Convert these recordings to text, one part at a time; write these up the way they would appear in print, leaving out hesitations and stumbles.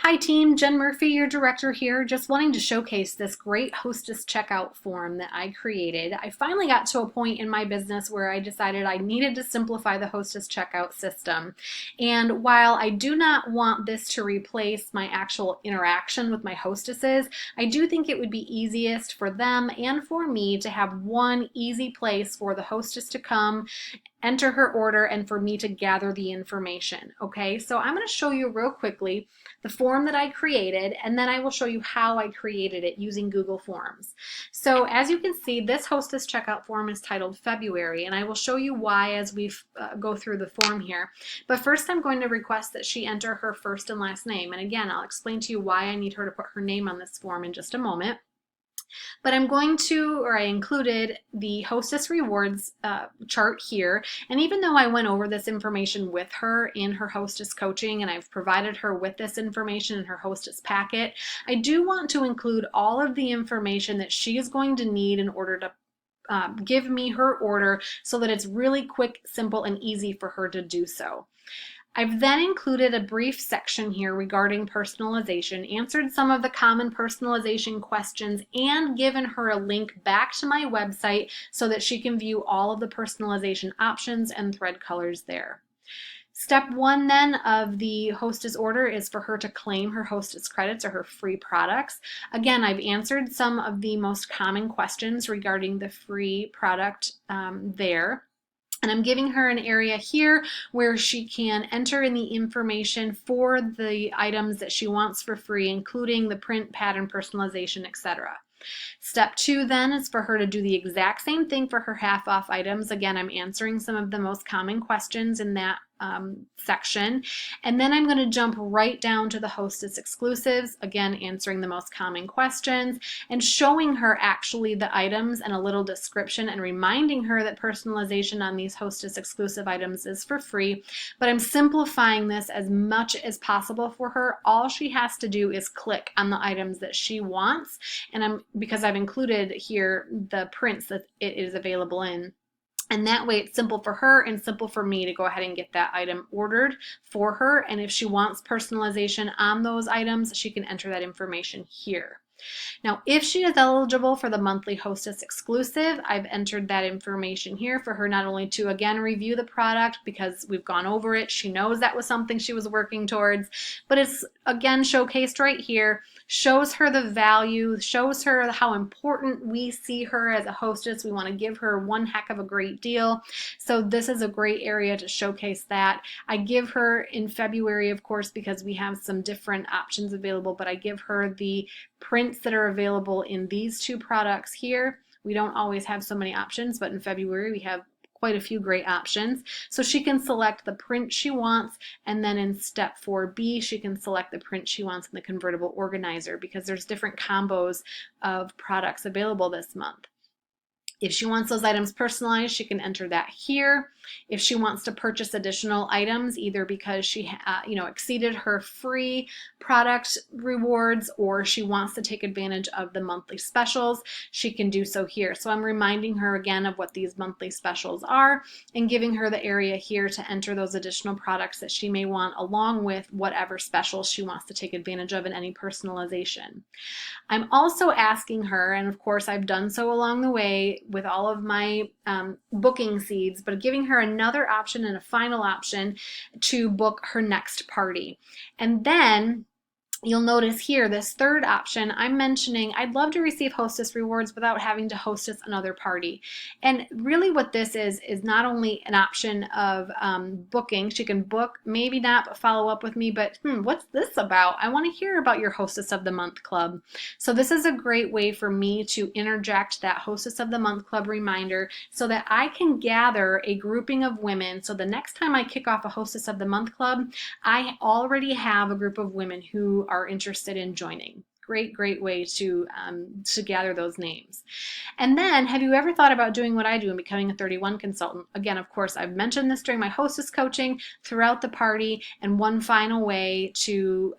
Hi team, Jen Murphy, your director here, just wanting to showcase this great hostess checkout form that I created. I finally got to a point in my business where I decided I needed to simplify the hostess checkout system. And while I do not want this to replace my actual interaction with my hostesses, I do think it would be easiest for them and for me to have one easy place for the hostess to come, enter her order, and for me to gather the information. Okay, so I'm going to show you real quickly the form that I created, and then I will show you how I created it using Google Forms. So as you can see, this hostess checkout form is titled February, and I will show you why as we go through the form here. But first I'm going to request that she enter her first and last name, and again I'll explain to you why I need her to put her name on this form in just a moment. But I included the hostess rewards chart here. And even though I went over this information with her in her hostess coaching, and I've provided her with this information in her hostess packet, I do want to include all of the information that she is going to need in order to give me her order so that it's really quick, simple, and easy for her to do so. I've then included a brief section here regarding personalization, answered some of the common personalization questions, and given her a link back to my website so that she can view all of the personalization options and thread colors there. Step one then of the hostess order is for her to claim her hostess credits or her free products. Again, I've answered some of the most common questions regarding the free product there. And I'm giving her an area here where she can enter in the information for the items that she wants for free, including the print, pattern, personalization, etc. Step two then is for her to do the exact same thing for her half off items. Again, I'm answering some of the most common questions in that section. And then I'm going to jump right down to the hostess exclusives, again answering the most common questions and showing her actually the items and a little description and reminding her that personalization on these hostess exclusive items is for free. But I'm simplifying this as much as possible for her. All she has to do is click on the items that she wants, and because I've included here the prints that it is available in. And that way it's simple for her and simple for me to go ahead and get that item ordered for her. And if she wants personalization on those items, she can enter that information here. Now, if she is eligible for the monthly hostess exclusive, I've entered that information here for her not only to again review the product because we've gone over it, she knows that was something she was working towards, but it's again showcased right here, shows her the value, shows her how important we see her as a hostess. We want to give her one heck of a great deal. So this is a great area to showcase that. I give her in February, of course, because we have some different options available, but I give her the prints that are available in these two products here. We don't always have so many options, but in February we have quite a few great options. So she can select the print she wants, and then in step 4B she can select the print she wants in the convertible organizer because there's different combos of products available this month. If she wants those items personalized, she can enter that here. If she wants to purchase additional items, either because she exceeded her free product rewards or she wants to take advantage of the monthly specials, she can do so here. So I'm reminding her again of what these monthly specials are and giving her the area here to enter those additional products that she may want along with whatever specials she wants to take advantage of in any personalization. I'm also asking her, and of course I've done so along the way with all of my booking seeds, but giving her another option and a final option to book her next party. And then you'll notice here, this third option, I'm mentioning I'd love to receive hostess rewards without having to hostess another party. And really what this is not only an option of booking. She can book, maybe not, but follow up with me, but what's this about? I want to hear about your Hostess of the Month Club. So this is a great way for me to interject that Hostess of the Month Club reminder so that I can gather a grouping of women. So the next time I kick off a Hostess of the Month Club, I already have a group of women who are interested in joining. Great way to gather those names. And then, have you ever thought about doing what I do and becoming a 31 consultant? Again, of course, I've mentioned this during my hostess coaching, throughout the party, and one final way to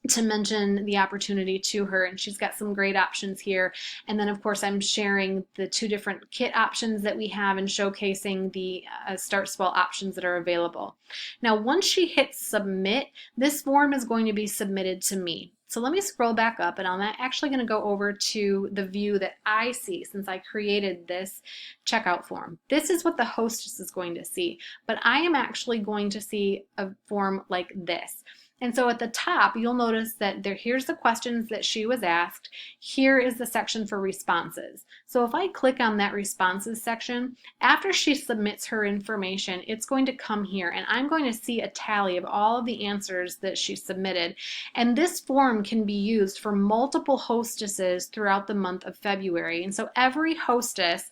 to mention the opportunity to her, and she's got some great options here. And then of course I'm sharing the 2 different kit options that we have and showcasing the Start Swell options that are available. Now once she hits submit, this form is going to be submitted to me. So let me scroll back up, and I'm actually going to go over to the view that I see since I created this checkout form. This is what the hostess is going to see, but I am actually going to see a form like this. And so at the top, you'll notice that here's the questions that she was asked. Here is the section for responses. So if I click on that responses section, after she submits her information, it's going to come here, and I'm going to see a tally of all of the answers that she submitted. And this form can be used for multiple hostesses throughout the month of February. And so every hostess,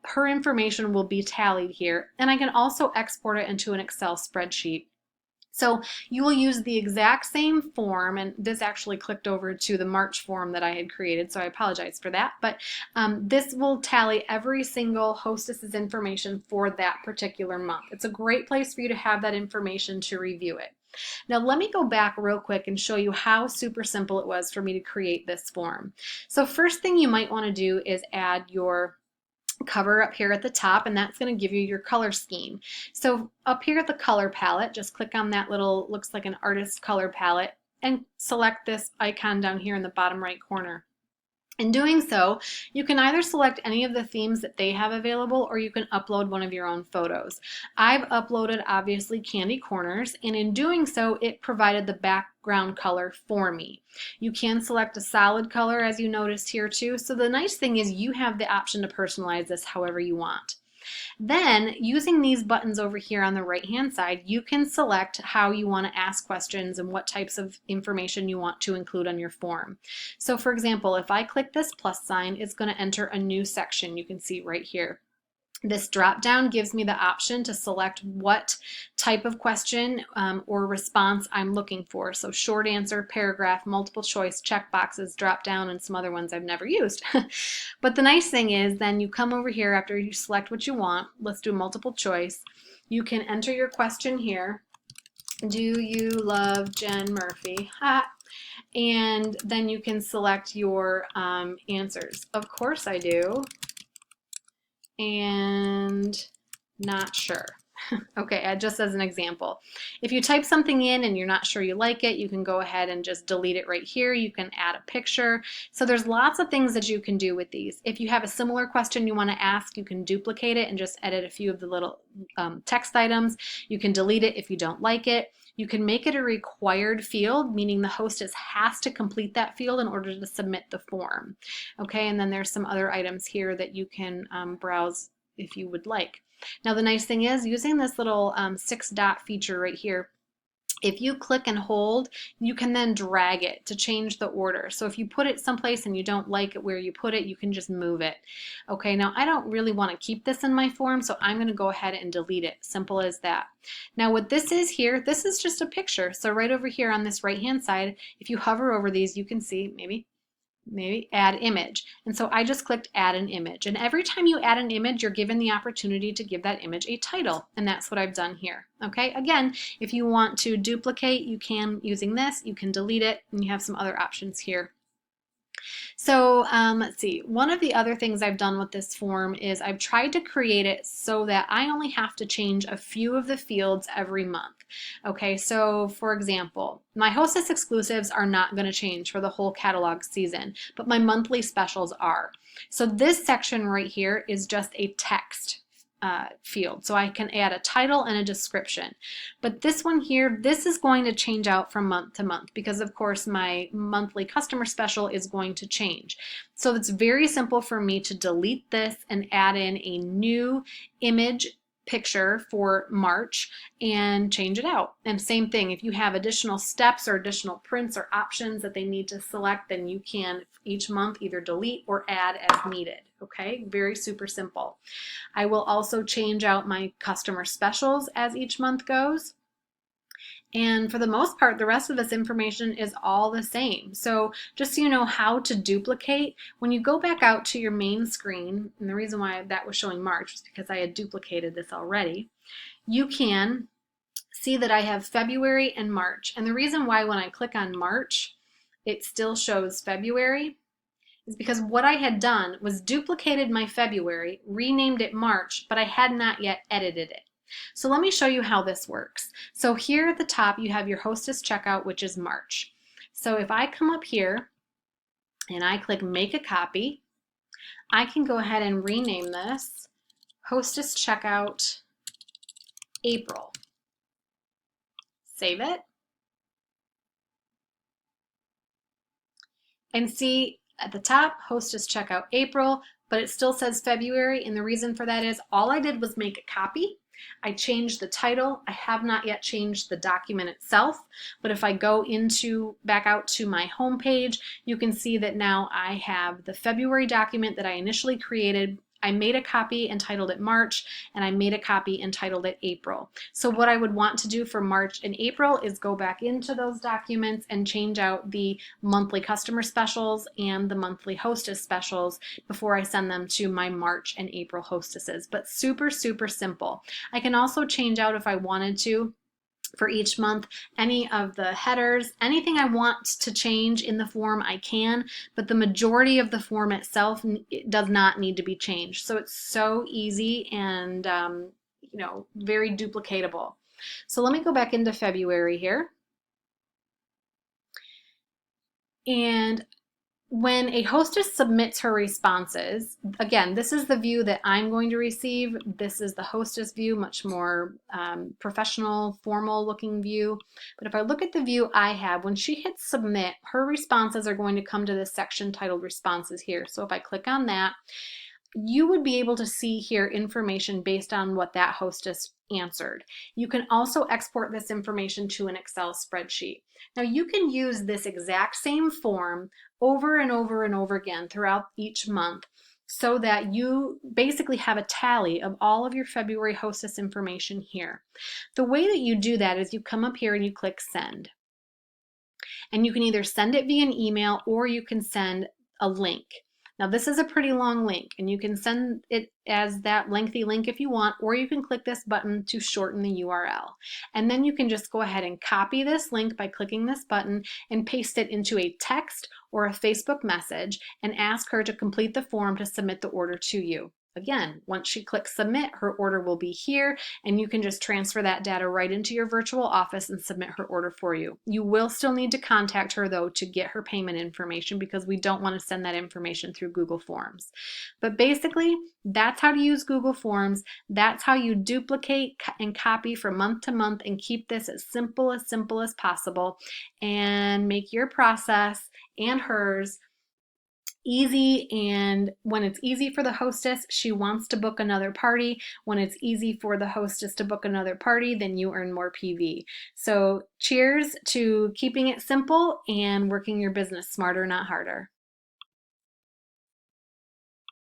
her information will be tallied here. And I can also export it into an Excel spreadsheet. So you will use the exact same form, and this actually clicked over to the March form that I had created, so I apologize for that, but this will tally every single hostess's information for that particular month. It's a great place for you to have that information to review it. Now let me go back real quick and show you how super simple it was for me to create this form. So first thing you might want to do is add your cover up here at the top, and that's going to give you your color scheme. So up here at the color palette, just click on that little, looks like an artist color palette, and select this icon down here in the bottom right corner. In doing so, you can either select any of the themes that they have available, or you can upload one of your own photos. I've uploaded obviously Candy Corners, and in doing so it provided the background color for me. You can select a solid color, as you noticed here too, so the nice thing is you have the option to personalize this however you want. Then, using these buttons over here on the right-hand side, you can select how you want to ask questions and what types of information you want to include on your form. So for example, if I click this plus sign, it's going to enter a new section you can see right here. This drop down gives me the option to select what type of question or response I'm looking for. So short answer, paragraph, multiple choice, check boxes, drop down, and some other ones I've never used. But the nice thing is then you come over here after you select what you want. Let's do multiple choice. You can enter your question here. Do you love Jen Murphey? And then you can select your answers. Of course I do. And not sure. Okay, just as an example. If you type something in and you're not sure you like it, you can go ahead and just delete it right here. You can add a picture. So there's lots of things that you can do with these. If you have a similar question you want to ask, you can duplicate it and just edit a few of the little text items. You can delete it if you don't like it. You can make it a required field, meaning the hostess has to complete that field in order to submit the form. Okay, and then there's some other items here that you can browse if you would like. Now the nice thing is, using this little 6-dot feature right here, if you click and hold, you can then drag it to change the order. So if you put it someplace and you don't like it where you put it, you can just move it. Okay, now I don't really want to keep this in my form, so I'm going to go ahead and delete it. Simple as that. Now what this is here, this is just a picture. So right over here on this right-hand side, if you hover over these, you can see maybe add image. And so I just clicked add an image. And every time you add an image, you're given the opportunity to give that image a title. And that's what I've done here. Okay, again, if you want to duplicate, you can using this, you can delete it, and you have some other options here. So let's see, one of the other things I've done with this form is I've tried to create it so that I only have to change a few of the fields every month. Okay, so for example, my Hostess exclusives are not going to change for the whole catalog season, but my monthly specials are. So this section right here is just a text field. So I can add a title and a description. But this one here, this is going to change out from month to month because of course my monthly customer special is going to change. So it's very simple for me to delete this and add in a new image picture for March and change it out. And same thing, if you have additional steps or additional prints or options that they need to select, then you can each month either delete or add as needed. Okay, very super simple. I will also change out my customer specials as each month goes. And for the most part, the rest of this information is all the same. So just so you know how to duplicate, when you go back out to your main screen, and the reason why that was showing March was because I had duplicated this already, you can see that I have February and March. And the reason why when I click on March, it still shows February is because what I had done was duplicated my February, renamed it March, but I had not yet edited it. So let me show you how this works. So here at the top you have your Hostess checkout, which is March. So if I come up here and I click make a copy, I can go ahead and rename this Hostess checkout April. Save it. And see at the top, Hostess checkout April, but it still says February, and the reason for that is all I did was make a copy. I changed the title. I have not yet changed the document itself, but if I go back out to my home page, you can see that now I have the February document that I initially created. I made a copy and titled it March, and I made a copy and titled it April. So what I would want to do for March and April is go back into those documents and change out the monthly customer specials and the monthly hostess specials before I send them to my March and April hostesses. But super, super simple. I can also change out, if I wanted to, for each month, any of the headers, anything I want to change in the form I can, but the majority of the form itself does not need to be changed. So it's so easy and very duplicatable. So let me go back into February here. And when a hostess submits her responses, again, this is the view that I'm going to receive. This is the hostess view, much more professional, formal looking view. But if I look at the view I have, when she hits submit, her responses are going to come to this section titled responses here. So if I click on that, you would be able to see here information based on what that hostess answered. You can also export this information to an Excel spreadsheet. Now you can use this exact same form over and over and over again throughout each month so that you basically have a tally of all of your February hostess information here. The way that you do that is you come up here and you click send. And you can either send it via an email or you can send a link. Now this is a pretty long link, and you can send it as that lengthy link if you want, or you can click this button to shorten the URL. And then you can just go ahead and copy this link by clicking this button and paste it into a text or a Facebook message and ask her to complete the form to submit the order to you. Again, once she clicks submit, her order will be here, and you can just transfer that data right into your virtual office and submit her order for you. You will still need to contact her though to get her payment information because we don't want to send that information through Google Forms. But basically, that's how to use Google Forms. That's how you duplicate and copy from month to month and keep this as simple as possible and make your process and hers easy. And when it's easy for the hostess, she wants to book another party. When it's easy for the hostess to book another party, then you earn more PV. So cheers to keeping it simple and working your business smarter, not harder.